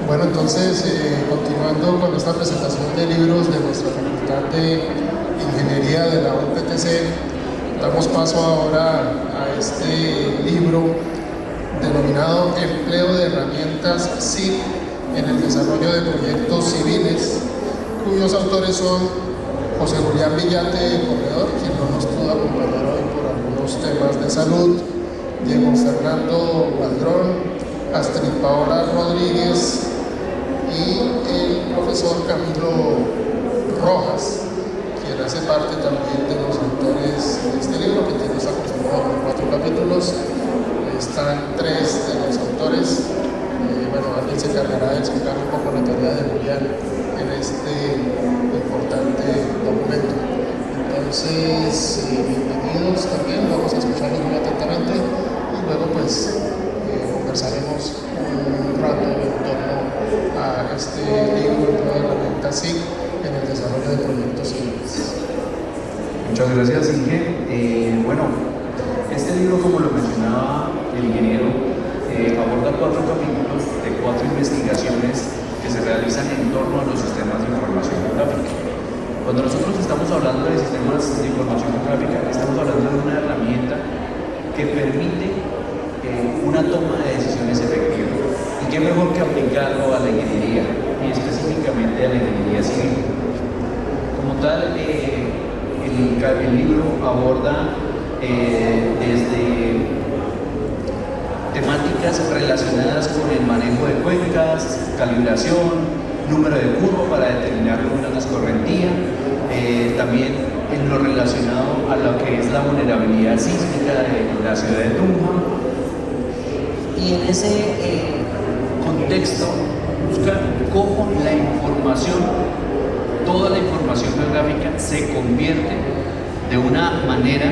Bueno, entonces, continuando con esta presentación de libros de nuestra Facultad de Ingeniería de la UPTC, damos paso ahora a este libro denominado Empleo de herramientas SIG en el desarrollo de proyectos civiles, cuyos autores son José Julián Villate, corredor, quien no nos pudo acompañar hoy por algunos temas de salud, Diego Fernando Valdrón, Astrid Paola Rodríguez y el profesor Camilo Rojas, quien hace parte también de los autores de este libro, que está conformado por 4 capítulos. Están 3 de los autores. Bueno, alguien se encargará de explicar un poco la teoría de Julián en este importante documento. Entonces, bienvenidos también, vamos a escucharlos muy atentamente y luego pues conversaremos un rato en torno a este libro de herramientas SIG en el desarrollo de proyectos civiles. Muchas gracias, Inge. Bueno, este libro, como lo mencionaba el ingeniero, aborda 4 capítulos de 4 investigaciones que se realizan en torno a los sistemas de información geográfica. Cuando nosotros estamos hablando de sistemas de información geográfica, estamos hablando de una herramienta que permite una toma de decisiones efectiva. Y qué mejor que aplicarlo a la ingeniería, y específicamente a la ingeniería civil. Como tal, el libro aborda desde temáticas relacionadas con el manejo de cuencas, calibración, número de curva para determinar números de escorrentía, también en lo relacionado a lo que es la vulnerabilidad sísmica de la ciudad de Tunja. Y en ese contexto busca cómo la información, toda la información geográfica se convierte de una manera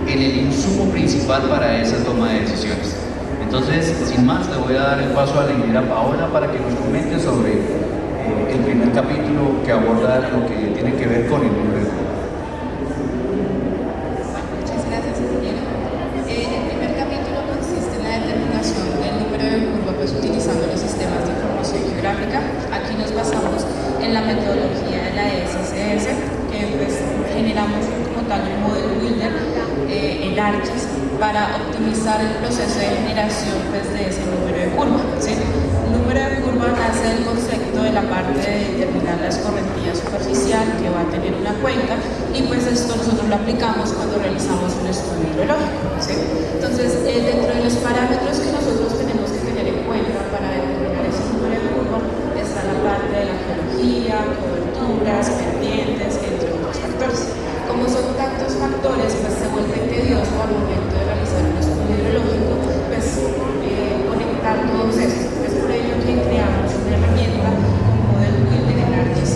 en el insumo principal para esa toma de decisiones. Entonces, sin más, le voy a dar el paso a la ingeniera Paola para que nos comente sobre el primer capítulo que aborda lo que tiene que ver con el número de curva. Muchas gracias, ingeniero. El primer capítulo consiste en la determinación del número de curva, pues utilizando los sistemas de información geográfica. Aquí nos basamos en la metodología de la SSS, que pues generamos como tal un modelo builder, el ARCHIS, para optimizar el proceso de generación pues, de ese número de curva, ¿sí? El número de curva nace del concepto de la parte de determinar la escorrentía superficial que va a tener una cuenca, y pues esto nosotros lo aplicamos cuando realizamos un estudio hidrológico, ¿sí? Entonces, dentro de los parámetros que nosotros tenemos que tener en cuenta para determinar ese número de curva está la parte de la geología, coberturas, pendientes, entre otros factores. Como son tantos factores, pues se vuelve tedioso al momento de realizar un estudio hidrológico, pues conectar todos estos. Es por ello que creamos una herramienta como Model Builder en ArcGIS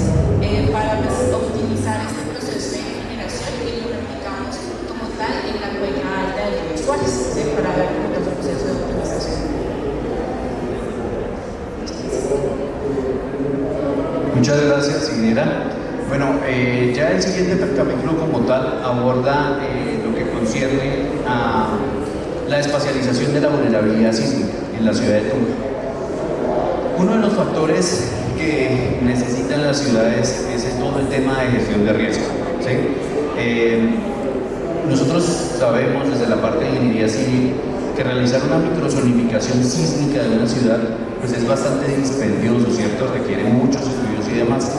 para pues, optimizar este proceso de generación, y lo replicamos como tal en la cuenca alta del río Suárez, ¿sí? Para ver cómo es el proceso de optimización. Muchas gracias, ingeniera. Bueno, ya el siguiente capítulo como tal aborda lo que concierne a la espacialización de la vulnerabilidad sísmica en la ciudad de Tunja. Uno de los factores que necesitan las ciudades es todo el tema de gestión de riesgo, ¿sí? Nosotros sabemos desde la parte de ingeniería civil que realizar una microzonificación sísmica de una ciudad pues es bastante dispendioso, ¿cierto? Requiere muchos estudios y demás.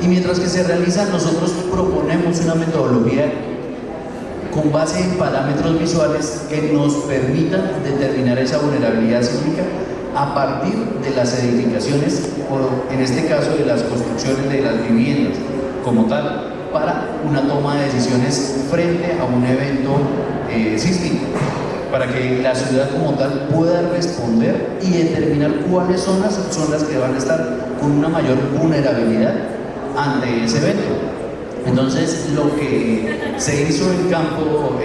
Y mientras que se realiza, nosotros proponemos una metodología con base en parámetros visuales que nos permitan determinar esa vulnerabilidad sísmica a partir de las edificaciones, o en este caso de las construcciones de las viviendas como tal, para una toma de decisiones frente a un evento sísmico, para que la ciudad como tal pueda responder y determinar cuáles zonas son las que van a estar con una mayor vulnerabilidad ante ese evento. Entonces, lo que se hizo en campo,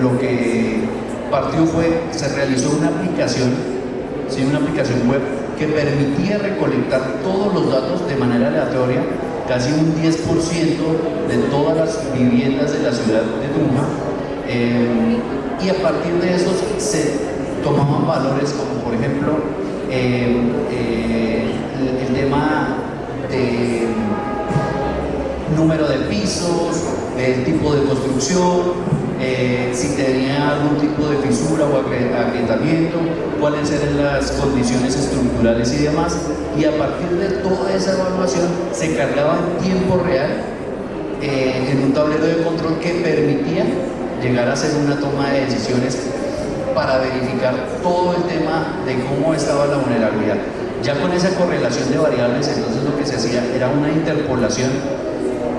lo que partió fue, se realizó una aplicación, ¿sí? Una aplicación web que permitía recolectar todos los datos de manera aleatoria, casi un 10% de todas las viviendas de la ciudad de Tunja, y a partir de esos se tomaban valores como por ejemplo el tema de número de pisos, el tipo de construcción, si tenía algún tipo de fisura o agrietamiento, cuáles eran las condiciones estructurales y demás, y a partir de toda esa evaluación se cargaba en tiempo real en un tablero de control que permitía llegar a hacer una toma de decisiones para verificar todo el tema de cómo estaba la vulnerabilidad. Ya con esa correlación de variables, entonces lo que se hacía era una interpolación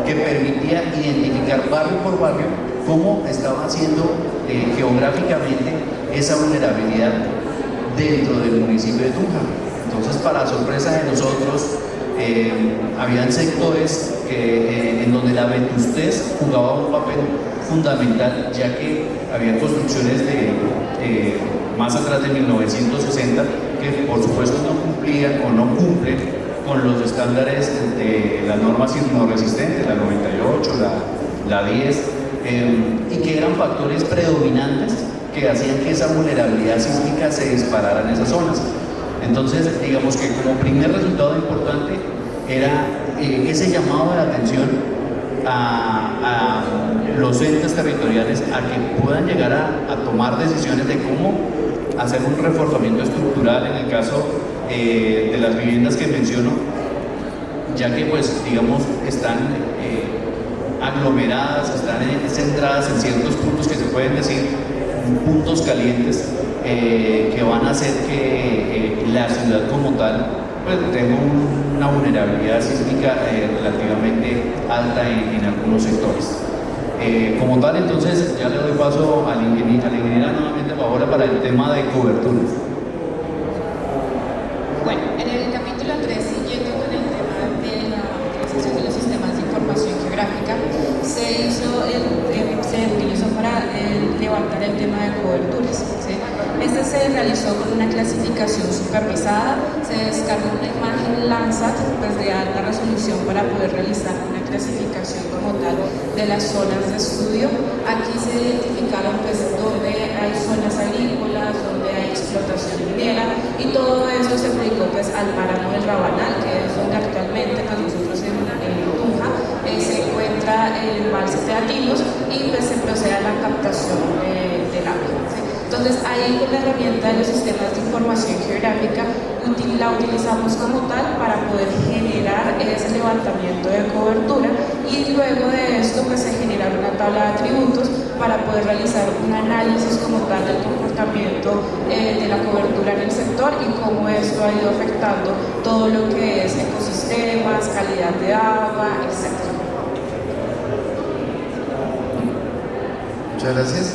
que permitía identificar barrio por barrio cómo estaba haciendo geográficamente esa vulnerabilidad dentro del municipio de Tunja. Entonces, para sorpresa de nosotros, habían sectores en donde la vetustez jugaba un papel fundamental, ya que había construcciones de más atrás de 1960 que por supuesto no cumplían o no cumplen con los estándares de las normas sismoresistentes, la 98, la 10, y que eran factores predominantes que hacían que esa vulnerabilidad sísmica se disparara en esas zonas. Entonces, digamos que como primer resultado importante era ese llamado de atención a los entes territoriales a que puedan llegar a tomar decisiones de cómo hacer un reforzamiento estructural en el caso de las viviendas que menciono, ya que pues digamos están aglomeradas, están centradas en ciertos puntos que se pueden decir puntos calientes que van a hacer que la ciudad como tal pues tenga una vulnerabilidad sísmica relativamente alta en algunos sectores. Como tal, entonces ya le doy paso a la ingeniera nuevamente ahora para el tema de coberturas. Bueno, en el capítulo 3, siguiendo con el tema de la utilización de los sistemas de información geográfica, se utilizó para levantar el tema de coberturas, ¿sí? Este se realizó con una clasificación supervisada, se descargó una imagen Landsat pues, de alta resolución para poder realizar una clasificación como tal de las zonas de estudio. Aquí se identificaron pues, donde hay zonas agrícolas, donde hay explotación minera, y todo eso se aplicó pues, al páramo del Rabanal, que es donde actualmente pues, nosotros en Tunja se encuentra el embalse Teatinos y pues, se procede a la captación del agua, ¿sí? Entonces ahí con la herramienta de los sistemas de información geográfica la utilizamos como tal para poder generar ese levantamiento de cobertura, y luego de esto pues se genera una tabla de atributos para poder realizar un análisis como tal del comportamiento de la cobertura en el sector y cómo esto ha ido afectando todo lo que es ecosistemas, calidad de agua, etc. Muchas gracias.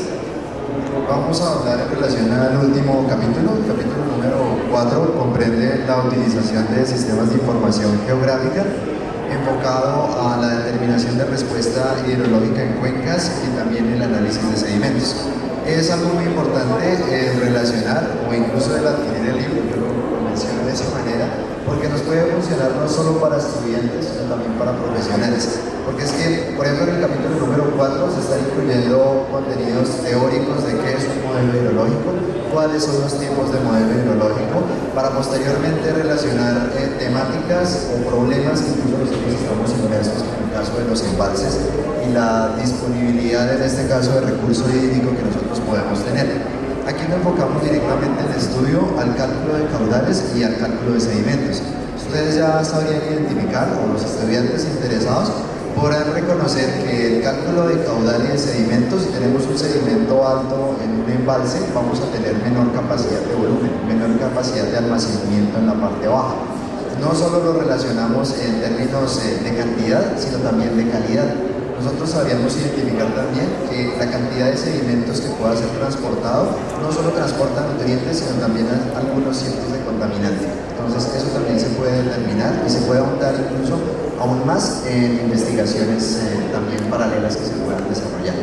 Vamos a hablar en relación al último capítulo. El capítulo número 4 comprende la utilización de sistemas de información geográfica enfocado a la determinación de respuesta hidrológica en cuencas y también el análisis de sedimentos. Es algo muy importante relacionar o incluso el adquirir el libro, yo lo menciono de esa manera, porque nos puede funcionar no solo para estudiantes, sino también para profesionales. Porque es que, por ejemplo, en el capítulo número 4 se están incluyendo contenidos teóricos de qué es un modelo hidrológico, cuáles son los tipos de modelo hidrológico, para posteriormente relacionar temáticas o problemas que incluso nosotros estamos inmersos en el caso de los embalses y la disponibilidad, en este caso, de recurso hídrico que nosotros podemos tener. Aquí nos enfocamos directamente en el estudio al cálculo de caudales y al cálculo de sedimentos. Ustedes ya sabrían identificar, o los estudiantes interesados podrán reconocer que el cálculo de caudal y de sedimentos, si tenemos un sedimento alto en un embalse, vamos a tener menor capacidad de volumen, menor capacidad de almacenamiento en la parte baja. No solo lo relacionamos en términos de cantidad, sino también de calidad. Nosotros sabríamos identificar también que la cantidad de sedimentos que pueda ser transportado no solo transporta nutrientes, sino también algunos cientos de contaminantes. Entonces eso también se puede determinar y se puede ahondar incluso aún más en investigaciones también paralelas que se puedan desarrollar.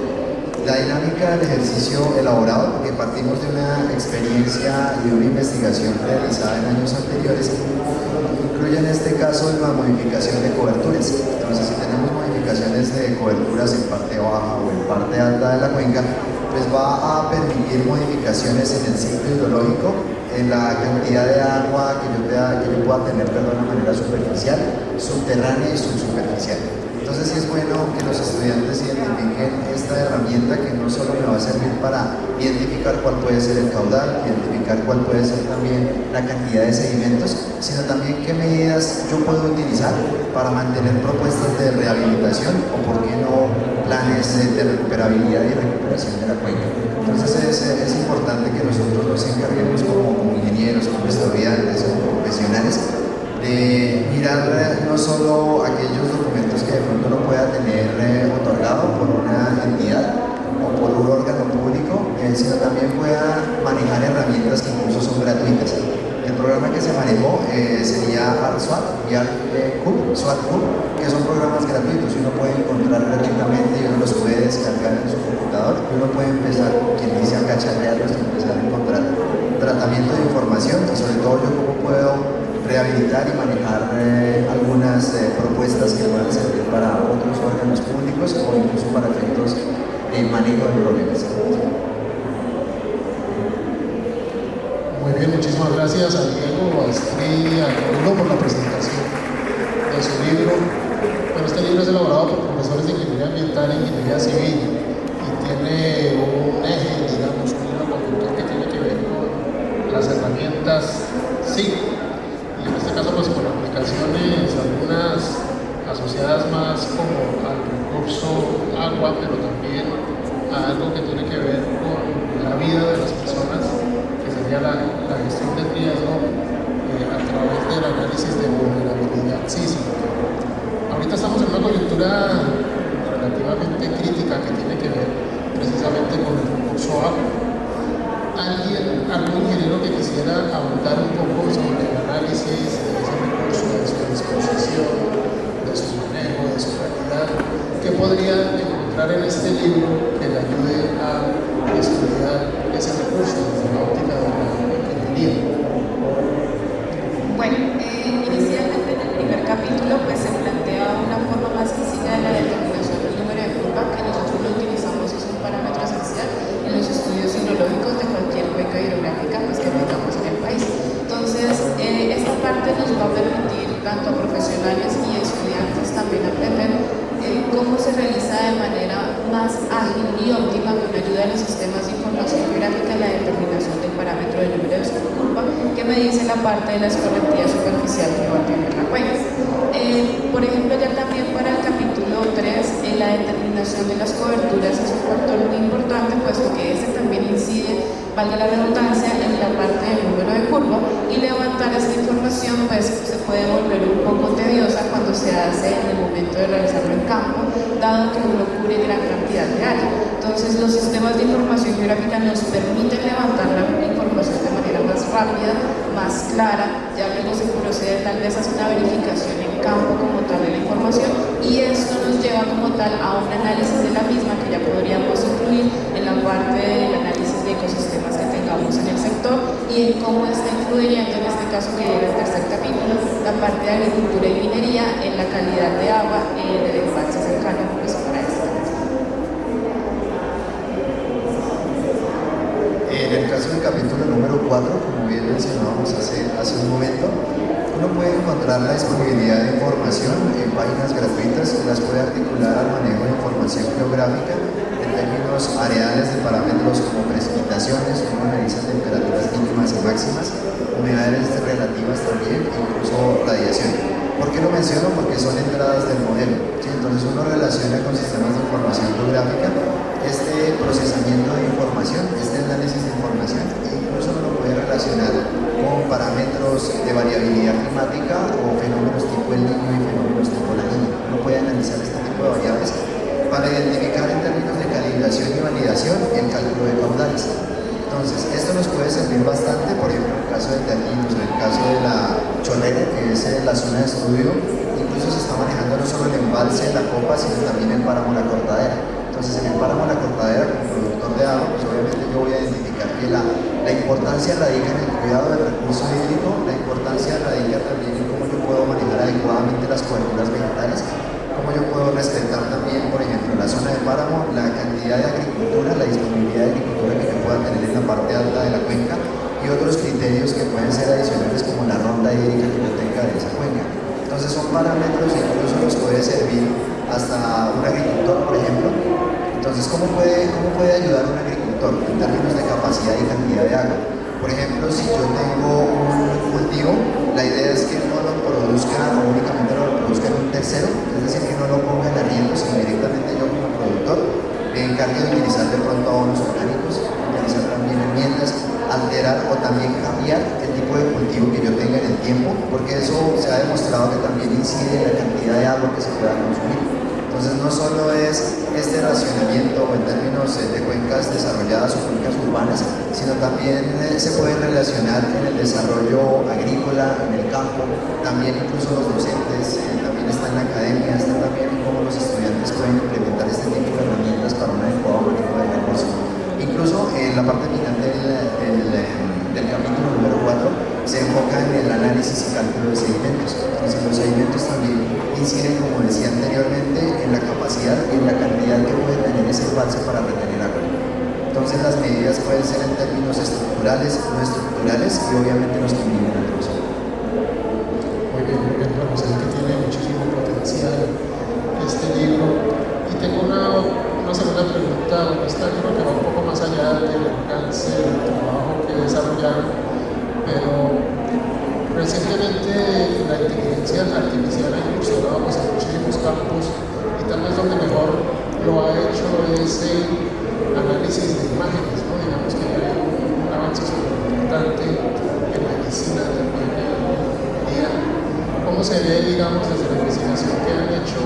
La dinámica del ejercicio elaborado, porque partimos de una experiencia y de una investigación realizada en años anteriores, incluye en este caso la modificación de coberturas. Entonces, si tenemos modificaciones de coberturas en parte baja o en parte alta de la cuenca, pues va a permitir modificaciones en el ciclo hidrológico la cantidad de agua que yo pueda tener de una manera superficial, subterránea y subsuperficial. Entonces sí es bueno que los estudiantes identifiquen esta herramienta que no solo me va a servir para identificar cuál puede ser el caudal, identificar cuál puede ser también la cantidad de sedimentos, sino también qué medidas yo puedo utilizar para mantener propuestas de rehabilitación o por qué no planes de recuperabilidad y recuperación de la cuenca. Entonces es importante que nosotros nos encarguemos como ingenieros, como estudiantes, como profesionales, de mirar no solo aquellos documentos que de pronto no pueda tener otorgado por una entidad o por un órgano público, sino también pueda manejar herramientas que incluso son gratuitas. El programa que se manejó sería ArtSwat y SWAT-Hub, que son programas gratuitos y uno puede encontrar gratuitamente y uno los puede descargar en su computador y uno puede empezar, quien dice, a cacharrearlos y empezar a encontrar tratamiento de información y sobre todo yo cómo puedo rehabilitar y manejar algunas propuestas que puedan servir para otros órganos públicos o incluso para efectos de manejo de problemas. Muy bien, muchísimas gracias a Diego, a Astrid y a Bruno por la presentación de su libro. Bueno, este libro es elaborado por profesores de Ingeniería Ambiental e Ingeniería Civil y tiene un eje, digamos, un hilo conductor que tiene que ver con las herramientas SIG. Y en este caso, pues con aplicaciones, algunas asociadas más como al recurso agua, pero también a algo que tiene que ver con la vida de las personas, que sería la gestión del riesgo a través del análisis de vulnerabilidad sísmica. Ahorita estamos en una coyuntura relativamente crítica que tiene que ver precisamente con el recurso agua. ¿Algún ingeniero que quisiera abundar un poco sobre el análisis de ese recurso, de su disposición, de su manejo, de su calidad? ¿Qué podría encontrar en este libro que le ayude a estudiar ese recurso desde la óptica de la ingeniería? Bueno, inicialmente en el primer capítulo pues se plantea una forma más sencilla de la determinación del número de curva, que nosotros lo utilizamos, es un parámetro esencial en los estudios hidrológicos de cualquier cuenca hidrográfica pues, que tengamos en el país. Entonces, esta parte nos va a permitir tanto a profesionales y estudiantes también aprender cómo se realiza de manera más ágil y óptima con ayuda de los sistemas de información geográfica la determinación del parámetro del número de curva que me dice la parte de la escorrentía superficial que va a tener la cuenca. Por ejemplo, ya también para el capítulo 3, la determinación de las coberturas es un factor muy importante, puesto que este también incide, valga la redundancia, en la parte del número de curva, y levantar esta información pues se puede volver un poco tediosa cuando se hace en el momento de realizarlo en campo, dado que uno cubre gran cantidad de área. Entonces los sistemas de información geográfica nos permiten levantar la información de manera más rápida, más clara, ya luego se procede tal vez a hacer una verificación en campo como tal de la información, y esto nos lleva como tal a un análisis de la misma que ya podríamos incluir en la parte del análisis de ecosistemas que tengamos en el sector y en cómo está influyendo, en este caso que era el tercer capítulo, la parte de agricultura y minería en la calidad de agua del embalse cercano pues, para esta. En el caso del capítulo número 4, como bien mencionábamos hace un momento, uno puede encontrar la disponibilidad de información en páginas gratuitas que las puede articular al manejo de información geográfica en términos areales de parámetros como precipitaciones, como analiza temperaturas mínimas y máximas, humedades relativas también, incluso radiación. ¿Por qué lo menciono? Porque son entradas del modelo, ¿sí? Entonces uno relaciona con sistemas de información geográfica este procesamiento de información, este análisis de información, e incluso uno lo puede relacionar con parámetros de variabilidad climática o fenómenos tipo el Niño y fenómenos tipo la Niña. Uno puede analizar este tipo de variables para identificar en términos de calibración y validación el cálculo de caudales. Entonces, esto nos puede servir bastante, por ejemplo, en el caso de Teatinos, en el caso de la Chorrera, que es la zona de estudio, incluso se está manejando no solo el embalse, la copa, sino también el páramo La Cortadera. Entonces, en el páramo La Cortadera, como productor de agua, pues obviamente yo voy a identificar que la importancia radica en el cuidado del recurso hídrico, la importancia radica también en cómo yo puedo manejar adecuadamente las coberturas vegetales, cómo yo puedo respetar también, por ejemplo, la zona de páramo, la cantidad de agricultura, la disponibilidad de agricultura que yo pueda tener en la parte alta de la cuenca y otros criterios pueden ser adicionales como la ronda hídrica que yo tenga de esa cuenca. Entonces son parámetros que incluso nos puede servir hasta un agricultor, por ejemplo. Entonces, ¿cómo puede ayudar un agricultor en términos de capacidad y cantidad de agua? Por ejemplo, si yo tengo un cultivo, la idea es que no lo produzca o únicamente lo produzca en un tercero, es decir, que no lo ponga en arriendo, sino directamente yo como productor me encargue de utilizar de pronto abonos orgánicos, utilizar también enmiendas, alterar o también cambiar el tipo de cultivo que yo tenga en el tiempo, porque eso se ha demostrado que también incide en la cantidad de agua que se pueda consumir. Entonces no solo es este racionamiento en términos de cuencas desarrolladas o cuencas urbanas, sino también se puede relacionar en el desarrollo agrícola, en el campo, también incluso los docentes, también está en la academia, está también en cómo los estudiantes pueden implementar este tipo de herramientas para un adecuado manejo del recurso. Incluso en la parte final del capítulo número 4 se enfoca en el análisis y cálculo de sedimentos. Entonces los sedimentos también inciden, como decía anteriormente, en la capacidad y en la cantidad que puede tener ese embalse para retener agua. Entonces las medidas pueden ser en términos estructurales, no estructurales y obviamente los que miden el uso. Muy bien, bueno, sé que tiene muchísimo potencial este libro. Y tengo una segunda pregunta, bueno, esta creo que va un poco más allá del alcance del trabajo que desarrollaron, pero recientemente la inteligencia artificial ha incursionado en muchísimos campos y tal vez donde mejor lo ha hecho es el análisis de imágenes, ¿no? Digamos que hay un avance súper importante en la medicina, también en la ingeniería. ¿Cómo se ve, digamos, desde la investigación que han hecho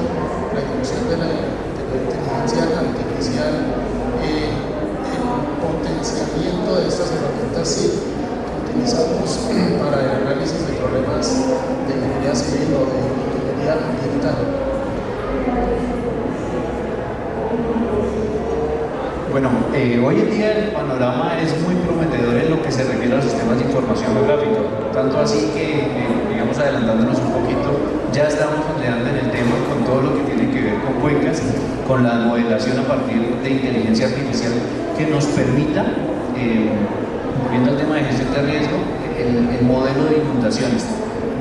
la inclusión de la inteligencia artificial, el potenciamiento de estas herramientas que utilizamos para el análisis de problemas de ingeniería civil o de ingeniería ambiental? Bueno, hoy en día el panorama es muy prometedor en lo que se refiere a los sistemas de información geográfica, tanto así que, digamos, adelantándonos un poquito, ya estamos ondeando en el tema con todo lo que tiene que ver con cuencas, con la modelación a partir de inteligencia artificial que nos permita, volviendo al tema de gestión de riesgo, el modelo de inundaciones,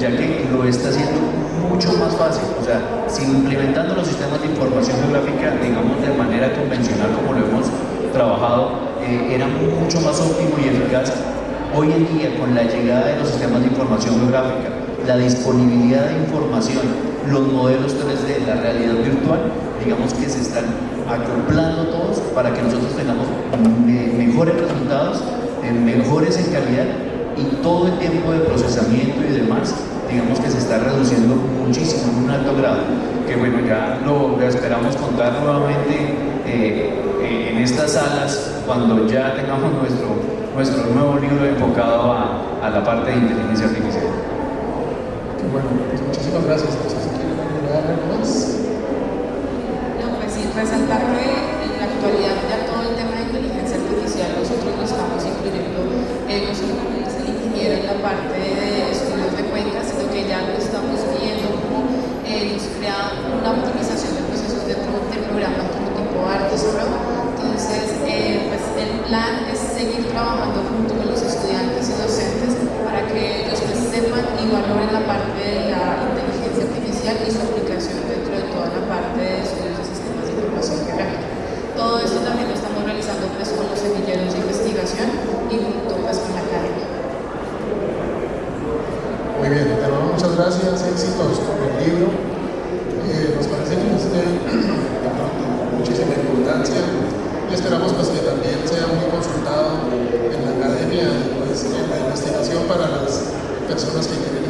ya que lo está haciendo mucho más fácil. O sea, si implementando los sistemas de información geográfica, digamos, de manera convencional como lo hemos trabajado, era mucho más óptimo y eficaz. Hoy en día, con la llegada de los sistemas de información geográfica, la disponibilidad de información, los modelos 3D, la realidad virtual, digamos que se están acoplando todos para que nosotros tengamos mejores resultados, mejores en calidad, y todo el tiempo de procesamiento y demás, digamos que se está reduciendo muchísimo en un alto grado, que bueno, ya lo esperamos contar nuevamente en estas salas cuando ya tengamos nuestro nuevo libro enfocado a la parte de inteligencia artificial. Qué bueno, pues muchísimas gracias. No sé si quieren agregar algo más. No, pues sí, resaltar que en la actualidad ya todo el tema de inteligencia artificial nosotros lo estamos incluyendo, no solo como dice el ingeniero en la parte de estudios de cuencas, sino que ya lo estamos viendo como nos crea una optimización de procesos de programas como tipo Artist Pro. Entonces, pues el plan es seguir trabajando junto con los estudiantes y docentes para que ellos pues, sepan y valoren la parte de la inteligencia artificial y su aplicación dentro de toda la parte de estudios de sistemas de información geográfica. Todo esto también lo estamos realizando pues, con los semilleros de investigación y junto pues, con la academia. Muy bien, de nuevo muchas gracias, éxitos con el libro. Nos parece que es de muchísima importancia y esperamos pues, que también sea muy consultado en la academia, pues, en la investigación para las personas que quieren